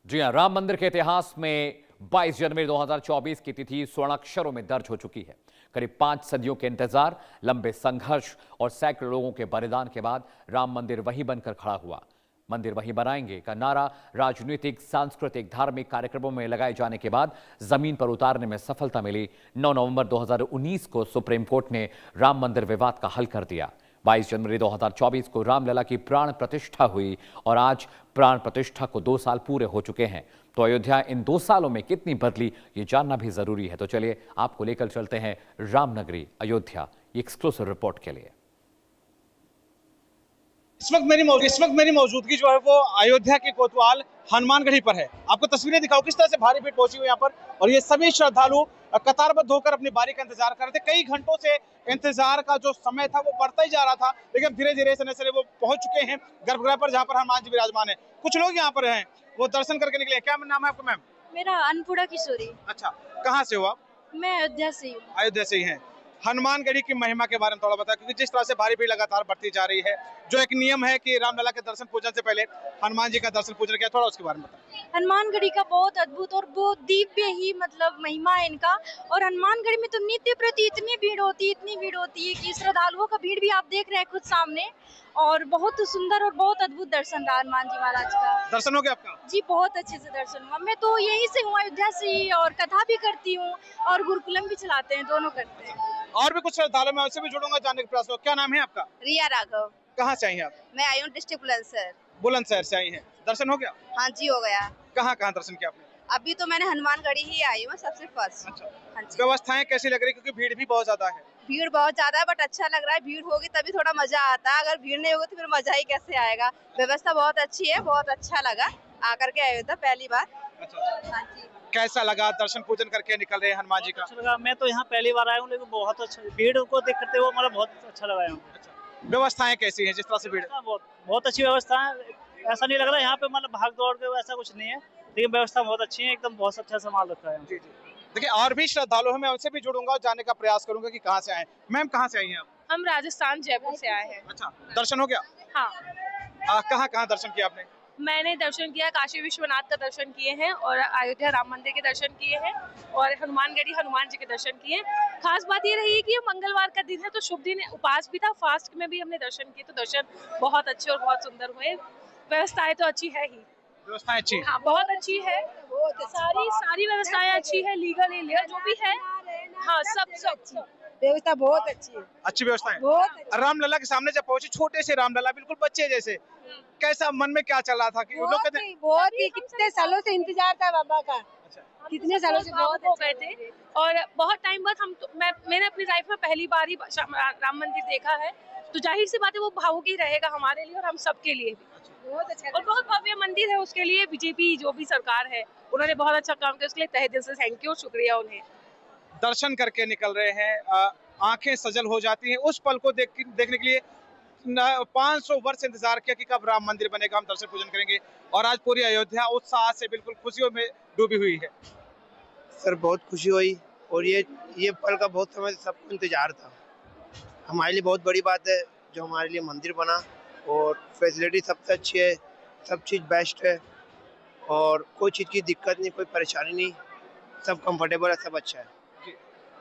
जी हां, राम मंदिर के इतिहास में 22 जनवरी 2024 की तिथि स्वर्ण अक्षरों में दर्ज हो चुकी है। करीब 5 सदियों के इंतजार, लंबे संघर्ष और सैकड़ों लोगों के बलिदान के बाद राम मंदिर वहीं बनकर खड़ा हुआ। मंदिर वहीं बनाएंगे का नारा राजनीतिक, सांस्कृतिक, धार्मिक कार्यक्रमों में लगाए जाने के बाद जमीन पर उतारने में सफलता मिली। 9 नवंबर 2019 को सुप्रीम कोर्ट ने राम मंदिर विवाद का हल कर दिया। 22 जनवरी 2024 को रामलला की प्राण प्रतिष्ठा हुई और आज प्राण प्रतिष्ठा को 2 साल पूरे हो चुके हैं। तो अयोध्या इन 2 सालों में कितनी बदली, ये जानना भी जरूरी है। तो चलिए आपको लेकर चलते हैं रामनगरी अयोध्या, एक्सक्लूसिव रिपोर्ट के लिए। इस वक्त मेरी मौजूदगी जो है वो अयोध्या के कोतवाल हनुमानगढ़ी पर है। आपको तस्वीरें दिखाओ किस तरह से भारी भीड़ पहुंची हुई यहाँ पर, और ये सभी श्रद्धालु कतारबद्ध होकर अपनी बारी का इंतजार कर रहे थे। कई घंटों से इंतजार का जो समय था वो बढ़ता ही जा रहा था, लेकिन धीरे धीरे से वो पहुंच चुके हैं गर्भगृह पर, जहाँ पर हनुमान जी विराजमान है। कुछ लोग यहाँ पर हैं, वो दर्शन करके निकले। क्या नाम है आपका मैम? मेरा अन्नपूर्णा किशोरी। अच्छा, कहाँ से हो आप? मैं अयोध्या से हूँ। अयोध्या से ही हैं। हनुमानगढ़ी की महिमा के बारे में थोड़ा बताएं, क्योंकि जिस तरह से भारी भीड़ लगातार बढ़ती जा रही है, जो एक नियम है कि रामलला के दर्शन पूजन से पहले हनुमान जी का दर्शन पूजन किया, थोड़ा उसके बारे में बताएं। हनुमानगढ़ी का बहुत अद्भुत और बहुत दिव्य ही मतलब महिमा है इनका। और हनुमानगढ़ी में तो नित्य प्रति इतनी भीड़ होती है कि श्रद्धालुओं का भीड़ भी आप देख रहे हैं खुद सामने। और बहुत सुंदर और बहुत अद्भुत दर्शन रहा हनुमान जी महाराज का। दर्शन हो गया आपका? जी, बहुत अच्छे से दर्शन हुआ। मैं तो यहीं से हूँ, अयोध्या से ही, और कथा भी करती हूँ और गुरुकुलम भी चलाते हैं, दोनों करते हैं। और भी कुछ श्रद्धालु मैं उससे भी जुड़ूंगा, जानने के प्रयास। क्या नाम है आपका? रिया राघव। कहाँ से आई हैं आप? मैं आई हूँ डिस्ट्रिक्ट बुलंदशहर। बुलंदशहर से आई हैं। दर्शन हो गया? हाँ जी, हो गया। कहाँ कहाँ दर्शन किया आपने? अभी तो मैंने हनुमानगढ़ी ही आई हूँ सबसे फर्स्ट। अच्छा, हाँ जी। व्यवस्थाएं कैसी लग रही, क्योंकि भीड़ भी बहुत ज्यादा है? भीड़ बहुत ज्यादा है, बट अच्छा लग रहा है। भीड़ होगी तभी थोड़ा मजा आता है, अगर भीड़ नहीं होगी तो फिर मजा ही कैसे आएगा। व्यवस्था बहुत अच्छी है, बहुत अच्छा लगा आकर के अयोध्या पहली बार। अच्छा, हाँ जी। कैसा लगा? दर्शन पूजन करके निकल रहे हैं हनुमान जी का? अच्छा लगा। मैं तो यहाँ पहली बार आया हूँ, लेकिन बहुत अच्छा भीड़ को देख करते हुए मतलब बहुत अच्छा लगा यहाँ। अच्छा, व्यवस्थाएं कैसी हैं जिस तरह से भीड़? बहुत अच्छी व्यवस्था है। ऐसा नहीं लग रहा यहाँ पे मतलब भाग दौड़ के ऐसा कुछ नहीं है, लेकिन व्यवस्था बहुत अच्छी है, एकदम बहुत अच्छा सामान रखा है। जी जी। देखिए, और भी श्रद्धालु हैं, मैं उनसे भी जुड़ूंगा, जानने का प्रयास करूंगा कि कहाँ से आए। मैम, कहाँ से आई हैं आप? हम राजस्थान जयपुर से आए हैं। अच्छा, दर्शन हो गया? हाँ, कहाँ कहाँ दर्शन किया आपने? मैंने दर्शन किया, काशी विश्वनाथ का दर्शन किए हैं और अयोध्या राम मंदिर के दर्शन किए हैं और हनुमानगढ़ी हनुमान जी के दर्शन किए हैं। खास बात ये रही कि मंगलवार का दिन है तो शुभ दिन, उपवास भी था, फास्ट में भी हमने दर्शन किए, तो दर्शन बहुत अच्छे और बहुत सुंदर हुए। व्यवस्थाएं तो अच्छी है ही। व्यवस्थाएं अच्छी? हाँ, बहुत अच्छी है। सारी व्यवस्थाएं अच्छी है, लीगल एलिया जो भी है। हाँ, सब व्यवस्था बहुत अच्छी है। अच्छी व्यवस्था है। बहुत रामलला के सामने जब पहुंचे, छोटे से रामलला, बिल्कुल बच्चे जैसे, कैसा मन में क्या चल रहा था कि लोग कहते हैं? बहुत ही कितने सालों से इंतजार था बाबा का। अच्छा, कितने सालों से बहुत हो गए थे और बहुत टाइम बाद मैंने अपनी लाइफ में पहली बार ही राम मंदिर देखा है, तो जाहिर सी बात है वो भावुक ही रहेगा हमारे लिए और हम सबके लिए भी। बहुत अच्छा और बहुत भव्य मंदिर है, उसके लिए बीजेपी जो भी सरकार है उन्होंने बहुत अच्छा काम किया, उसके लिए तहे दिल से थैंक यू, शुक्रिया उन्हें। दर्शन करके निकल रहे हैं, आंखें सजल हो जाती हैं उस पल को देखने के लिए। 500 वर्ष इंतजार किया कि कब राम मंदिर बनेगा, हम दर्शन पूजन करेंगे, और आज पूरी अयोध्या उत्साह से बिल्कुल खुशियों में डूबी हुई है। सर बहुत खुशी हुई, और ये पल का बहुत समय से सबको इंतजार था। हमारे लिए बहुत बड़ी बात है जो हमारे लिए मंदिर बना, और फैसिलिटी सबसे अच्छी है, सब चीज़ बेस्ट है, और कोई चीज़ की दिक्कत नहीं, कोई परेशानी नहीं, सब कंफर्टेबल है, सब अच्छा है।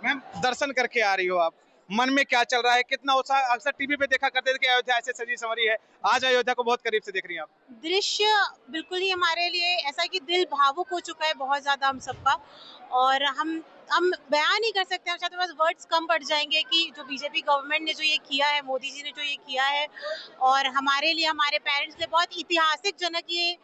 मैम, दर्शन करके आ रही हो आप, मन में क्या चल रहा है, कितना उत्साह? अक्सर टीवी पे देखा करते थे कि अयोध्या ऐसे सजी संवरी है, आज अयोध्या को बहुत करीब से देख रही हैं आप। दृश्य बिल्कुल ही हमारे लिए ऐसा कि दिल भावुक हो चुका है बहुत ज्यादा हम सबका, और हम बयान नहीं कर सकते, हम शायद बस वर्ड्स कम पड़ जाएंगे कि जो बीजेपी गवर्नमेंट ने जो ये किया है, मोदी जी ने जो ये किया है, और हमारे लिए, हमारे पेरेंट्स लिए बहुत ऐतिहासिक जनक ये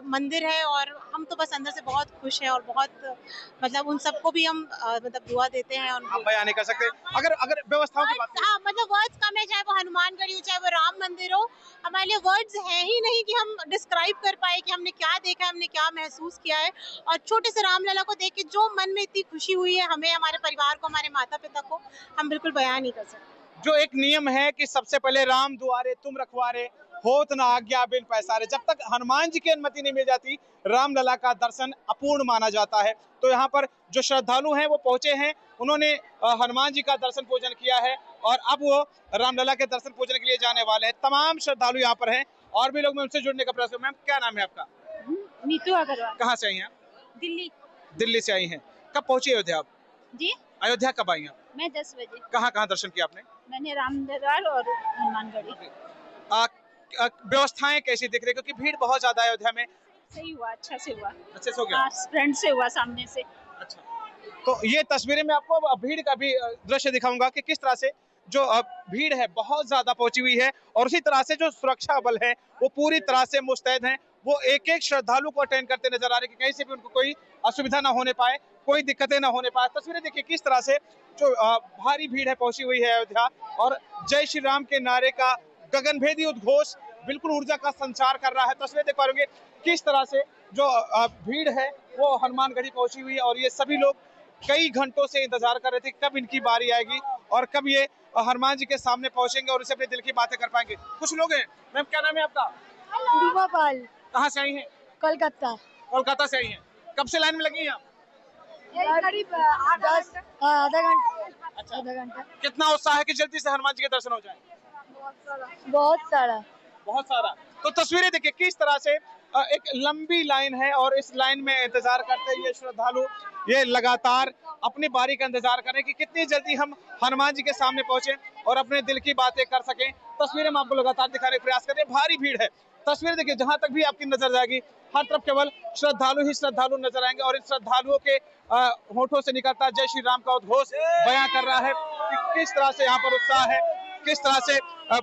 मंदिर है, और हम तो बस अंदर से बहुत खुश हैं और बहुत मतलब उन सबको भी हम मतलब दुआ देते हैं। आप बयान नहीं कर सकते। अगर व्यवस्थाओं की बात करें, हाँ, मतलब वर्ड्स कम है, चाहे वो हनुमानगढ़ी हो, चाहे वो राम मंदिर हो, हमारे लिए वर्ड्स हैं ही नहीं कि हम डिस्क्राइब कर पाए कि हमने क्या देखा है, हमने क्या महसूस किया है। और छोटे से रामलला को देख के जो मन में इतनी खुशी हुई है, हमें, हमारे परिवार को, हमारे माता पिता को, हम बिल्कुल बयान नहीं कर सकते। जो एक नियम है कि सबसे पहले राम दुआरे तुम रखवारे, होत न आज्ञा बिन पैसारे, जब तक हनुमान जी की अनुमति नहीं मिल जाती, रामलला का दर्शन अपूर्ण माना जाता है। तो यहाँ पर जो श्रद्धालु हैं वो पहुंचे हैं, उन्होंने हनुमान जी का दर्शन पूजन किया है, और अब वो रामलला के दर्शन पूजन के लिए जाने वाले हैं। तमाम श्रद्धालु यहाँ पर हैं, और भी लोग मैं उनसे जुड़ने का प्रयास करूँ। मैम, क्या नाम है आपका? नीतू अग्रवाल। कहाँ से आई हैं आप? दिल्ली। दिल्ली से आई हैं। कब पहुंची अयोध्या आप? जी, अयोध्या कब आई हैं? मैं 10 बजे। कहाँ कहाँ दर्शन किया आपने? मैंने रामदरबार और हनुमानगढ़ी। व्यवस्थाएं कैसी दिख रही, क्योंकि भीड़ बहुत ज्यादा है अयोध्या में? सही हुआ, अच्छा से हुआ। अच्छे से हो गया? हाँ, फ्रंट से हुआ, सामने से। अच्छा, तो ये तस्वीरें मैं आपको भीड़ का भी दृश्य दिखाऊंगा कि किस तरह से जो भीड़ है बहुत ज्यादा पहुंची हुई है, और उसी तरह से जो सुरक्षा बल है वो पूरी तरह से मुस्तैद हैं। वो एक एक श्रद्धालु को अटेंड करते नजर आ रहे हैं कि कहीं से भी उनको कोई असुविधा ना होने पाए, कोई दिक्कतें ना होने पाए। तस्वीरें देखिए किस तरह से जो भारी भीड़ है पहुंची हुई है अयोध्या, और जय श्री राम के नारे का गगनभेदी उद्घोष बिल्कुल ऊर्जा का संचार कर रहा है। तस्वीरें देख पा रहे होंगे किस तरह से जो भीड़ है वो हनुमानगढ़ी पहुंची हुई है, और ये सभी लोग कई घंटों से इंतजार कर रहे थे कब इनकी बारी आएगी और कब ये हनुमान जी के सामने पहुंचेंगे और उसे अपने दिल की बातें कर पाएंगे। कुछ लोग हैं। मैम, क्या नाम है आपका? रूमा पाल। कहाँ से आई हैं? कोलकाता। कोलकाता से आई हैं। कब से लाइन में लगी हैं आप? करीब आधा घंटा। अच्छा, आधा घंटा। कितना उत्साह है कि जल्दी से हनुमान जी के दर्शन हो जाए? बहुत सारा। तो तस्वीरें देखिए किस तरह से एक लंबी लाइन है, और इस लाइन में इंतजार करते हुए श्रद्धालु ये लगातार अपनी बारी का इंतजार करें कि कितनी जल्दी हम हनुमान जी के सामने पहुंचे और अपने दिल की बातें कर सकें। तस्वीरें हम आपको लगातार दिखाने का प्रयास करें। भारी भीड़ है। तस्वीरें देखिए जहां तक भी आपकी नजर जाएगी हर तरफ केवल श्रद्धालु ही श्रद्धालु नजर आएंगे, और इन श्रद्धालुओं के होठों से निकलता जय श्री राम का उद्घोष बयां कर रहा है कि किस तरह से यहाँ पर उत्साह है, किस तरह से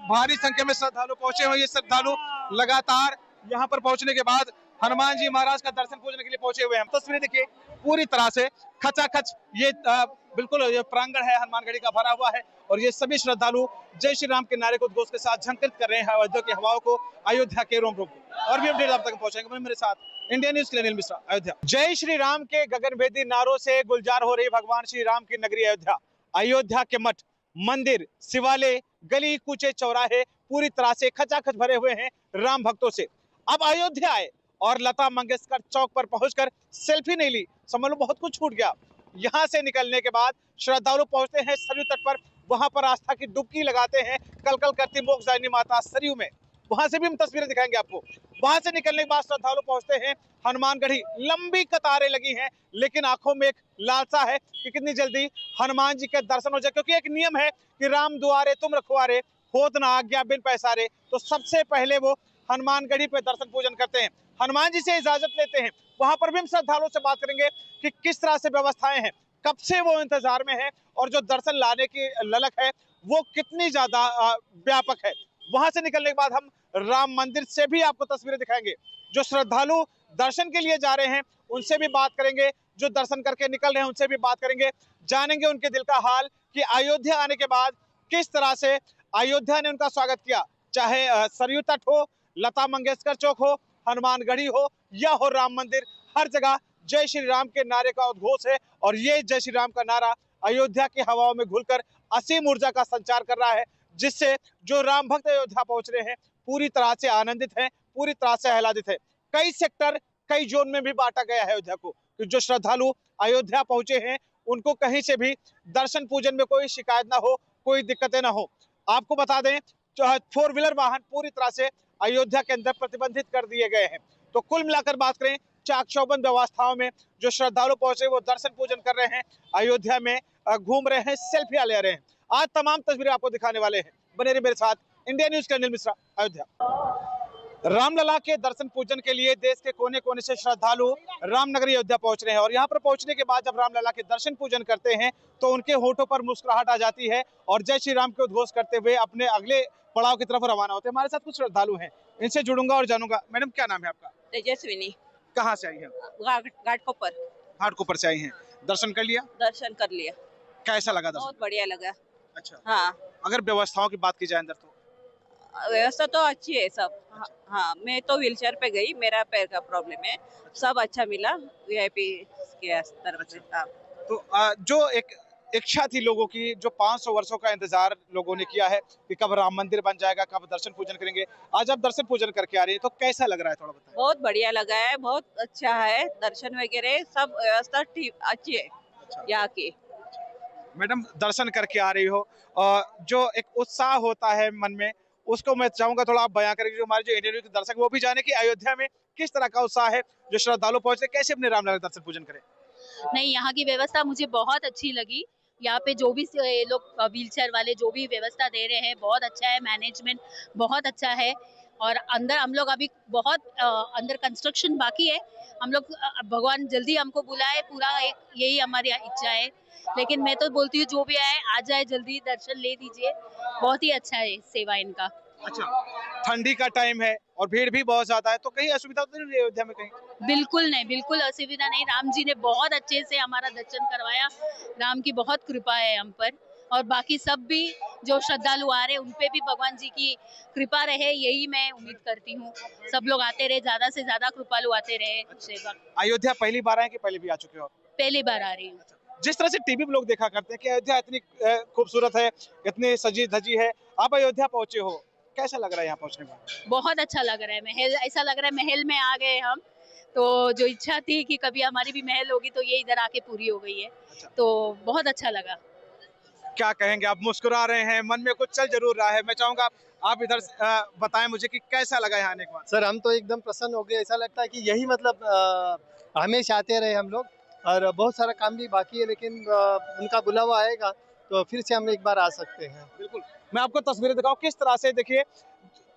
भारी संख्या में श्रद्धालु पहुंचे हुए। ये श्रद्धालु लगातार यहाँ पर पहुंचने के बाद हनुमान जी महाराज का दर्शन पूजने के लिए पहुंचे हुए हैं। तस्वीरें देखिए पूरी तरह से खचाखच ये बिल्कुल ये प्रांगण है हनुमानगढ़ी का भरा हुआ है, और ये सभी श्रद्धालु जय श्री राम के नारे को उद्घोष के साथ झंकृत कर रहे हैं अयोध्या की हवाओं को, अयोध्या के रोम रोम को। और भी अपडेट आप तक पहुंचाएंगे। मेरे साथ इंडिया न्यूज के लिए अनिल मिश्रा, अयोध्या। जय श्री राम के गगनभेदी नारों से गुलजार हो रही भगवान श्री राम की नगरी अयोध्या। अयोध्या के मठ, मंदिर, शिवालय, गली कूचे, चौराहे पूरी तरह से खचाखच भरे हुए हैं राम भक्तों से। अब अयोध्या आए और लता मंगेशकर चौक पर पहुंचकर सेल्फी नहीं ली, समझ लो बहुत कुछ छूट गया। यहां से निकलने के बाद श्रद्धालु पहुंचते हैं सरयू तट पर, वहां पर आस्था की डुबकी लगाते हैं कलकल करती मोक्षदायिनी माता सरयू में। वहां से भी हम तस्वीरें दिखाएंगे आपको। वहां से निकलने के बाद श्रद्धालु पहुंचते हैं हनुमानगढ़ी। लंबी कतारें लगी हैं, लेकिन आंखों में एक लालसा है कि कितनी जल्दी हनुमान जी के दर्शन हो जाए, क्योंकि एक नियम है कि राम दुआरे तुम रखवारे, होत ना आज्ञा बिन पैसारे। तो सबसे पहले वो हनुमानगढ़ी पे दर्शन पूजन करते हैं, हनुमान जी से इजाजत लेते हैं। वहां पर भी हम श्रद्धालुओं से बात करेंगे कि किस तरह से व्यवस्थाएं हैं, कब से वो इंतजार में है, और जो दर्शन लाने की ललक है वो कितनी ज्यादा व्यापक है। वहां से निकलने के बाद हम राम मंदिर से भी आपको तस्वीरें दिखाएंगे। जो श्रद्धालु दर्शन के लिए जा रहे हैं उनसे भी बात करेंगे, जो दर्शन करके निकल रहे हैं उनसे भी बात करेंगे, जानेंगे उनके दिल का हाल कि अयोध्या आने के बाद किस तरह से अयोध्या ने उनका स्वागत किया। चाहे सरयू तट हो, लता मंगेशकर चौक हो, हनुमानगढ़ी हो या हो राम मंदिर, हर जगह जय श्री राम के नारे का उद्घोष है, और ये जय श्री राम का नारा अयोध्या की हवाओं में घुलकर असीम ऊर्जा का संचार कर रहा है, जिससे जो राम भक्त अयोध्या पहुंच रहे हैं पूरी तरह से आनंदित हैं, पूरी तरह से आह्लादित है। कई सेक्टर, कई जोन में भी बांटा गया है अयोध्या को, कि जो श्रद्धालु अयोध्या पहुंचे हैं उनको कहीं से भी दर्शन पूजन में कोई शिकायत ना हो, कोई दिक्कतें ना हो। आपको बता दें 4 व्हीलर वाहन पूरी तरह से अयोध्या के अंदर प्रतिबंधित कर दिए गए हैं। तो कुल मिलाकर बात करें, चाक चौबंद व्यवस्थाओं में जो श्रद्धालु पहुंचे वो दर्शन पूजन कर रहे हैं, अयोध्या में घूम रहे हैं, सेल्फियां ले रहे हैं। आज तमाम तस्वीरें आपको दिखाने वाले हैं, बने रहिए मेरे साथ। इंडिया न्यूज के अनिल मिश्रा, अयोध्या। रामलला के दर्शन पूजन के लिए देश के कोने कोने से श्रद्धालु रामनगरी अयोध्या पहुंच रहे हैं, और यहाँ पर पहुंचने के बाद जब रामलला के दर्शन पूजन करते हैं तो उनके होठों पर मुस्कुराहट आ जाती है, और जय श्री राम के उद्घोष करते हुए अपने अगले पड़ाव की तरफ रवाना होते हैं। हमारे साथ कुछ श्रद्धालु हैं, इनसे जुड़ूंगा और जानूंगा। मैडम, क्या नाम है आपका? तेजस्विनी। कहाँ से आई है? घाटकोपर। घाटकोपर से आई हैं। दर्शन कर लिया? दर्शन कर लिया। कैसा लगा दर्शन? बहुत बढ़िया लगा। अच्छा। हाँ, अगर व्यवस्थाओं की बात की जाए अंदर तो व्यवस्था तो अच्छी है सब। हाँ, मैं तो व्हीलचेयर पे गई, मेरा पैर का प्रॉब्लम है। सब अच्छा मिला वीआईपी के तरफ से। हाँ। तो जो एक इच्छा थी लोगों की, जो 500 वर्षों का इंतजार लोगों ने किया है कि कब राम मंदिर बन जाएगा, कब दर्शन पूजन करेंगे, आज आप दर्शन पूजन करके आ रही है, तो कैसा लग रहा है, थोड़ा बताएं। बहुत बढ़िया लगा है, बहुत अच्छा है। दर्शन वगैरह सब व्यवस्था ठीक अच्छी है यहाँ की। मैडम, दर्शन करके आ रही हो, जो एक उत्साह होता है मन में, उसको मैं चाहूंगा थोड़ा आप बयां करेंगे, जो हमारे जो इंडियन के दर्शक वो भी जाने कि अयोध्या में किस तरह का उत्साह है, जो श्रद्धालु पहुंचे कैसे अपने रामलला दर्शन पूजन करें। नहीं, यहाँ की व्यवस्था मुझे बहुत अच्छी लगी। यहाँ पे जो भी ये लोग व्हीलचेयर वाले जो भी व्यवस्था दे रहे हैं बहुत अच्छा है, मैनेजमेंट बहुत अच्छा है। और अंदर हम लोग अभी बहुत अंदर कंस्ट्रक्शन बाकी है। हम लोग भगवान जल्दी हमको बुलाए, पूरा एक यही हमारी इच्छा है। लेकिन मैं तो बोलती हूँ जो भी आए आ जाए, जल्दी दर्शन ले दीजिए। बहुत ही अच्छा है सेवा इनका। अच्छा, ठंडी का टाइम है और भीड़ भी बहुत ज्यादा है, तो कहीं असुविधा तो नहीं अयोध्या में कहीं? बिल्कुल नहीं, बिल्कुल असुविधा नहीं। राम जी ने बहुत अच्छे से हमारा दर्शन करवाया। राम की बहुत कृपा है हम पर, और बाकी सब भी जो श्रद्धालु आ रहे हैं उन पे भी भगवान जी की कृपा रहे, यही मैं उम्मीद करती हूँ। सब लोग आते रहे, ज्यादा से ज्यादा कृपालु आते रहे। सेवा अयोध्या पहली बार आए कि पहले भी आ चुके हो? पहली बार आ रही हूँ। जिस तरह से टीवी पे लोग देखा करते हैं कि अयोध्या इतनी खूबसूरत है, इतनी सजी धजी है, आप अयोध्या पहुंचे हो, कैसा लग रहा है यहाँ पहुंचने में? बहुत अच्छा लग रहा है। महल, ऐसा लग रहा है महल में आ गए हम। तो जो इच्छा थी कि कभी हमारी भी महल होगी तो ये इधर आके पूरी हो गई है। तो बहुत अच्छा लगा। क्या कहेंगे, आप मुस्कुरा रहे हैं, मन में कुछ चल जरूर रहा है। मैं चाहूंगा आप इधर बताएं मुझे कि कैसा लगा यहाँ आने के बाद। सर हम तो एकदम प्रसन्न हो गए। ऐसा लगता है कि यही मतलब हमेशा आते रहे हम लोग, और बहुत सारा काम भी बाकी है, लेकिन उनका बुलावा आएगा तो फिर से हम एक बार आ सकते हैं। बिल्कुल, मैं आपको तस्वीरें दिखाऊं किस तरह से। देखिए,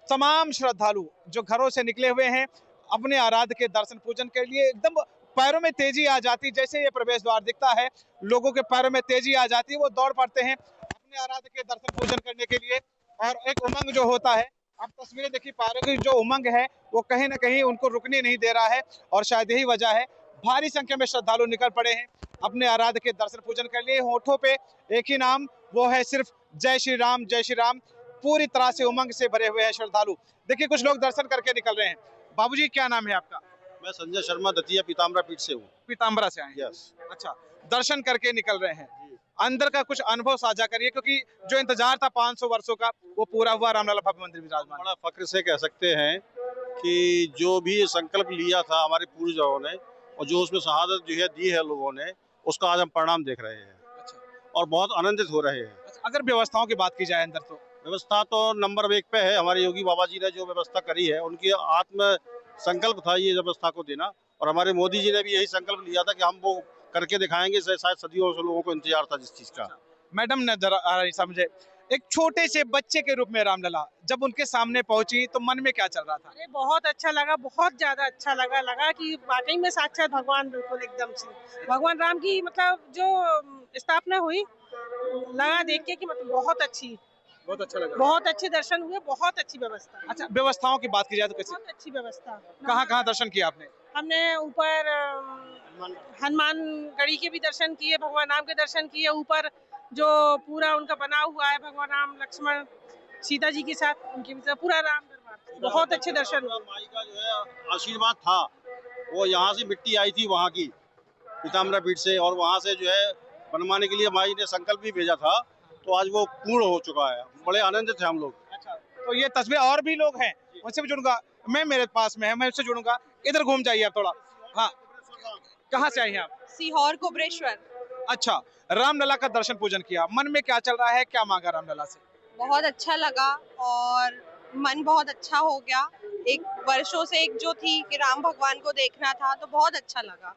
तमाम श्रद्धालु जो घरों से निकले हुए हैं अपने आराध्य के दर्शन पूजन के लिए, एकदम पैरों में तेजी आ जाती, जैसे ये प्रवेश द्वार दिखता है लोगों के पैरों में तेजी आ जाती है, वो दौड़ पड़ते हैं अपने आराध्य के दर्शन पूजन करने के लिए। और एक उमंग जो होता है, आप तस्वीरें देखिए पा रहे हो कि जो उमंग है वो कहीं ना कहीं उनको रुकने नहीं दे रहा है, और शायद यही वजह है भारी संख्या में श्रद्धालु निकल पड़े हैं अपने आराध्य के दर्शन पूजन के लिए। होठों पे एक ही नाम, वो है सिर्फ जय श्री राम, जय श्री राम। पूरी तरह से उमंग से भरे हुए हैं श्रद्धालु। देखिए कुछ लोग दर्शन करके निकल रहे हैं। बाबूजी क्या नाम है आपका? मैं संजय शर्मा, दतिया पीताम्बरा पीठ से हूँ। पीताम्बरा से आए हैं? यस। अच्छा, दर्शन करके निकल रहे हैं, अंदर का कुछ अनुभव साझा करिए, क्योंकि जो इंतजार था 500 वर्षों का वो पूरा हुआ। रामलला भव्य मंदिर विराजमान। बड़ा फक्र से कह सकते हैं कि जो भी संकल्प लिया था हमारे पूर्वजों ने, और जो उसमें शहादत जो है दी है लोगों ने, उसका आज हम परिणाम देख रहे हैं। और बहुत आनंदित हो रहे हैं। अगर व्यवस्थाओं की बात की जाए अंदर, तो व्यवस्था तो नंबर 1 पे है। हमारे योगी बाबा जी ने जो व्यवस्था करी है, उनकी आत्म संकल्प था ये व्यवस्था को देना, और हमारे मोदी जी ने भी यही संकल्प लिया था कि हम वो करके दिखाएंगे। शायद सदियों से लोगों को इंतजार था जिस चीज का। मैडम ने जरा समझे, एक छोटे से बच्चे के रूप में रामलला जब उनके सामने पहुंची तो मन में क्या चल रहा था? अरे बहुत अच्छा लगा, बहुत ज्यादा अच्छा लगा कि वाकई में साक्षात भगवान, बिल्कुल एकदम से भगवान राम की मतलब जो स्थापना हुई, लगा देख के कि मतलब बहुत अच्छा लगा। बहुत अच्छे दर्शन हुए, बहुत अच्छी व्यवस्था। अच्छा, व्यवस्थाओं की बात की जाए तो कैसे? बहुत अच्छी व्यवस्था। कहाँ दर्शन किया आपने? हमने ऊपर हनुमान गढ़ी के भी दर्शन किए, भगवान राम के दर्शन किए। ऊपर जो पूरा उनका बना हुआ है भगवान राम लक्ष्मण सीता जी के साथ, उनके भी पूरा राम दरबार, बहुत अच्छे दर्शन हुए। माई का जो है आशीर्वाद था, वो यहाँ से मिट्टी आई थी वहाँ की पीताम्बरा पीठ से, और वहाँ से जो है बनवाने के लिए माई ने संकल्प भी भेजा था, तो आज वो पूर्ण हो चुका है। बड़े आनंदित थे हम लोग। अच्छा, तो ये तस्वीर और भी लोग हैं, उनसे भी जुड़ूंगा मैं, मेरे पास में है, मैं उससे जुड़ूंगा। इधर घूम जाइए आप थोड़ा। हाँ, कहाँ से आई हैं आप? सीहोर कोबरेश्वर। अच्छा, रामलला का दर्शन पूजन किया, मन में क्या चल रहा है, क्या मांगा रामलला से? बहुत अच्छा लगा और मन बहुत अच्छा हो गया। एक वर्षों से एक जो थी कि राम भगवान को देखना था, तो बहुत अच्छा लगा।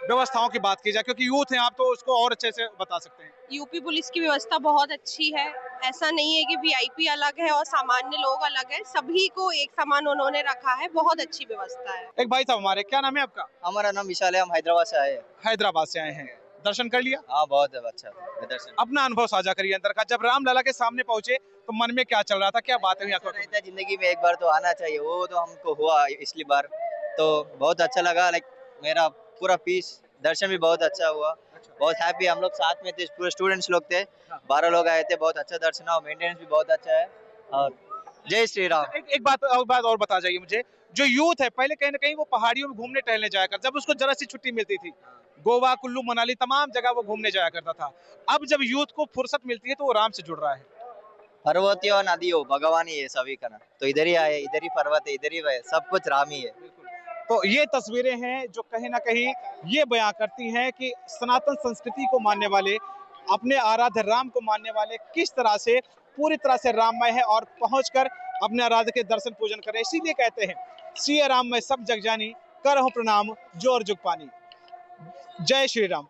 व्यवस्थाओं की बात की जाए, क्योंकि यूथ हैं आप, तो उसको और अच्छे से बता सकते हैं। यूपी पुलिस की व्यवस्था बहुत अच्छी है। ऐसा नहीं है कि वीआईपी अलग है और सामान्य लोग अलग है, सभी को एक समान उन्होंने रखा है। बहुत अच्छी व्यवस्था है। एक भाई साहब हमारे, क्या नाम है आपका? हमारा नाम विशाल है, हम हैदराबाद से आए हैं। हैदराबाद से आए हैं, दर्शन कर लिया? हाँ, बहुत अच्छा दर्शन। अपना अनुभव साझा करिए अंदर का, जब रामलला के सामने पहुंचे तो मन में क्या चल रहा था, क्या बात है? जिंदगी में एक बार तो आना चाहिए, वो तो हमको हुआ इसलिए बार, तो बहुत अच्छा लगा। लाइक मेरा पूरा पीस दर्शन भी बहुत अच्छा हुआ। बहुत हैप्पी, हम लोग साथ में थे, पूरे स्टूडेंट्स लोग थे, 12 लोग आए थे। बहुत अच्छा दर्शन हुआ, मेंटेनेंस भी बहुत अच्छा है। और जय श्री राम। एक बात और बता जाइए मुझे, जो यूथ है पहले कहीं ना कहीं वो पहाड़ियों में घूमने टहलने जाया कर, जब उसको जरा सी छुट्टी मिलती थी, गोवा, कुल्लू, मनाली, तमाम जगह वो घूमने जाया करता था। अब जब यूथ को फुर्सत मिलती है तो वो राम से जुड़ रहा है। पर्वत हो नदी हो, भगवान ही है सभी का ना, तो इधर ही आए, इधर ही पर्वत है, इधर ही है, सब कुछ राम ही है। तो ये तस्वीरें हैं जो कहीं ना कहीं ये बयां करती हैं कि सनातन संस्कृति को मानने वाले, अपने आराध्य राम को मानने वाले किस तरह से पूरी तरह से राममय है और पहुंचकर अपने आराध्य के दर्शन पूजन करें। इसीलिए कहते हैं सिया राम में सब जग जानी, करहु प्रणाम जोर जुग पानी। जय श्री राम।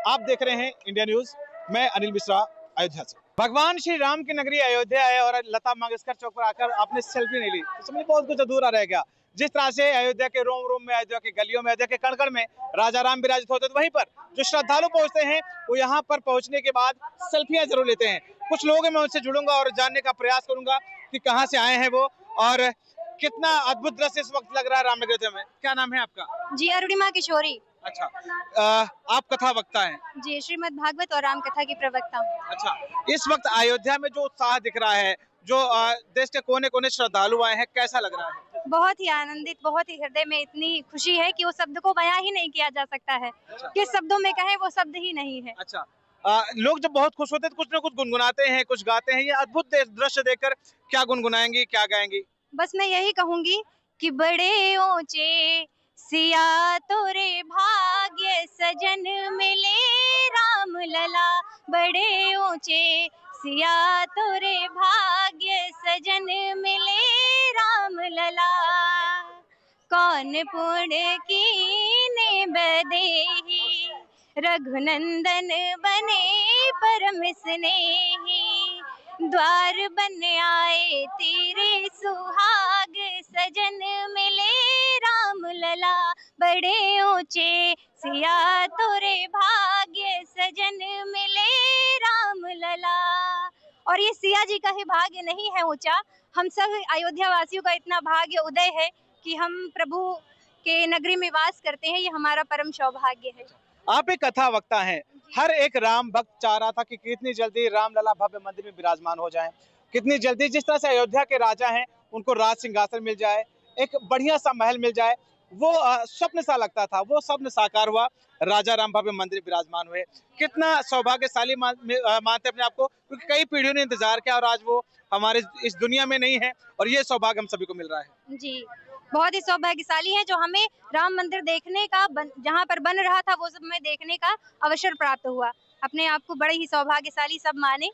आप देख रहे हैं इंडिया न्यूज, मैं अनिल मिश्रा अयोध्या से। भगवान श्री राम की नगरी अयोध्या है और लता मंगेशकर चौक पर आकर आपने सेल्फी नहीं ली तो समझिए बहुत कुछ अधूरा रह गया। जिस तरह से अयोध्या के रोम रोम में, अयोध्या के गलियों में, अयोध्या के कण-कण में राजा राम विराजित होते, तो वहीं पर जो श्रद्धालु पहुंचते हैं वो यहाँ पर पहुंचने के बाद सेल्फियां जरूर लेते हैं। कुछ लोग मैं उनसे जुड़ूंगा और जानने का प्रयास करूंगा कि कहाँ से आए हैं वो और कितना अद्भुत दृश्य इस वक्त लग रहा है रामनगर में। क्या नाम है आपका? जी, अरुणिमा किशोरी। अच्छा, आप कथा वक्ता हैं? जी, श्रीमद् भागवत और राम कथा की प्रवक्ता। अच्छा, इस वक्त अयोध्या में जो उत्साह दिख रहा है, जो देश के कोने कोने श्रद्धालु आए हैं, कैसा लग रहा है? बहुत ही आनंदित, बहुत ही हृदय में इतनी खुशी है कि वो शब्द को बयां ही नहीं किया जा सकता है। किस शब्दों में कहें वो शब्द ही नहीं है। अच्छा, लोग जब बहुत खुश होते हैं तो कुछ ना कुछ गुनगुनाते हैं, कुछ गाते हैं। ये अद्भुत दृश्य देखकर क्या गुनगुनाएंगी, क्या गाएंगी? बस मैं यही कहूंगी कि बड़े ऊंचे सिया तोरे भाग्य सजन मिले राम लला, बड़े ऊंचे सिया तोरे भाग्य सजन मिले राम लला, कौन पुण्य कीने बदेही रघुनंदन बने परम स्नेही, द्वार बन आए तेरे सुहाग सजन मिले राम लला, बड़े ऊंचे सिया तोरे भाग्य सजन मिले राम लला। और ये सिया जी का ही भाग्य नहीं है ऊंचा, हम सब अयोध्या वासियों का इतना भाग्य उदय है कि हम प्रभु के नगरी में वास करते हैं, ये हमारा परम सौभाग्य है। आप एक कथा वक्ता हैं, हर एक राम भक्त चाह रहा था कि कितनी जल्दी रामलला भव्य मंदिर में विराजमान हो जाएं, कितनी जल्दी जिस तरह से अयोध्या के राजा हैं उनको राज सिंहासन मिल जाए, एक बढ़िया सा महल मिल जाए। वो स्वप्न सा लगता था, वो स्वप्न साकार हुआ, राजा राम भव्य मंदिर विराजमान हुए। कितना सौभाग्यशाली मानते अपने आप को, क्योंकि कई पीढ़ियों ने इंतजार किया और आज वो हमारे इस दुनिया में नहीं है और ये सौभाग्य हम सभी को मिल रहा है। जी, बहुत ही सौभाग्यशाली है जो हमें राम मंदिर देखने का, जहाँ पर बन रहा था वो सब में देखने का अवसर प्राप्त हुआ। अपने आप को बड़े ही सौभाग्यशाली सब माने,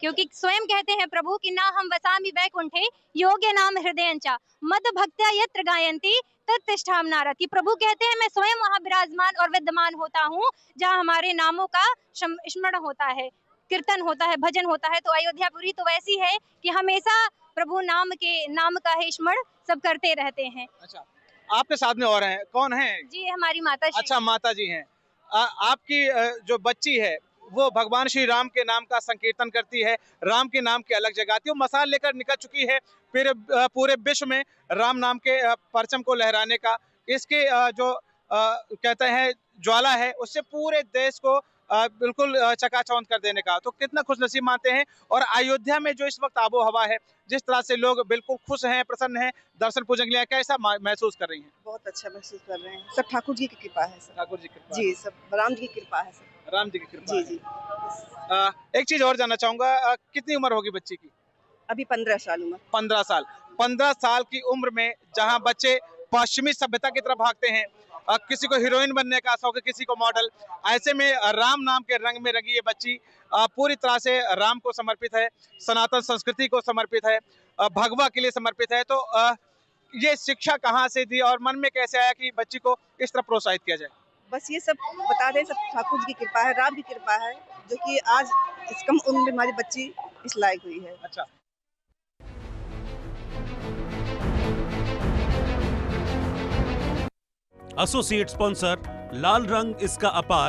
क्योंकि स्वयं कहते हैं प्रभु कि ना हम वसामि वैकुंठे योग्य नाम हृदयंचा मद भक्त्या यत्र गायन्ति तत्तिष्ठाम नारति। प्रभु कहते हैं मैं स्वयं वहाँ विराजमान और विद्यमान होता हूँ जहाँ हमारे नामों का स्मरण होता है, कीर्तन होता है, भजन होता है। तो अयोध्यापुरी तो वैसी है कि हमेशा प्रभु नाम का ही स्मरण सब करते रहते हैं। अच्छा, आपके साथ में और हैं, कौन हैं? जी, हमारी माता जी। अच्छा, माता जी हैं। आपकी जो बच्ची है वो भगवान श्री राम के नाम का संकीर्तन करती है, राम के नाम के अलग जगाती है, वो मसाल लेकर निकल चुकी है फिर पूरे विश्व में राम नाम के परचम को लहराने का। इसके जो कहते हैं ज्वाला है उससे पूरे देश को बिल्कुल चकाचौंध कर देने का। तो कितना खुशनसीब मानते हैं। और अयोध्या में जो इस वक्त आबो हवा है, जिस तरह से लोग बिल्कुल खुश हैं, प्रसन्न हैं, दर्शन पूजन के लिए, कैसा महसूस कर रही हैं? बहुत अच्छा महसूस कर रहे हैं। सब ठाकुर जी की कृपा है सर। ठाकुर जी की कृपा जी, सब राम जी की कृपा है सर। राम जी की कृपा जी है। जी। एक चीज और जानना चाहूंगा, कितनी उम्र होगी बच्ची की? अभी 15 साल उम्र। 15 साल। 15 साल की उम्र में जहाँ बच्चे पश्चिमी सभ्यता की तरफ भागते हैं, किसी को हीरोइन बनने का शौक है, किसी को मॉडल, ऐसे में राम नाम के रंग में रंगी ये बच्ची पूरी तरह से राम को समर्पित है, सनातन संस्कृति को समर्पित है, भगवा के लिए समर्पित है। तो ये शिक्षा कहाँ से दी और मन में कैसे आया कि बच्ची को इस तरह प्रोत्साहित किया जाए? बस ये सब बता दें, सब ठाकुर जी की कृपा है, राम की कृपा है, जो कि आज इस कम उम्र में हमारी बच्ची इस लायक हुई है। अच्छा, एसोसिएट स्पॉन्सर, लाल रंग इसका अपार,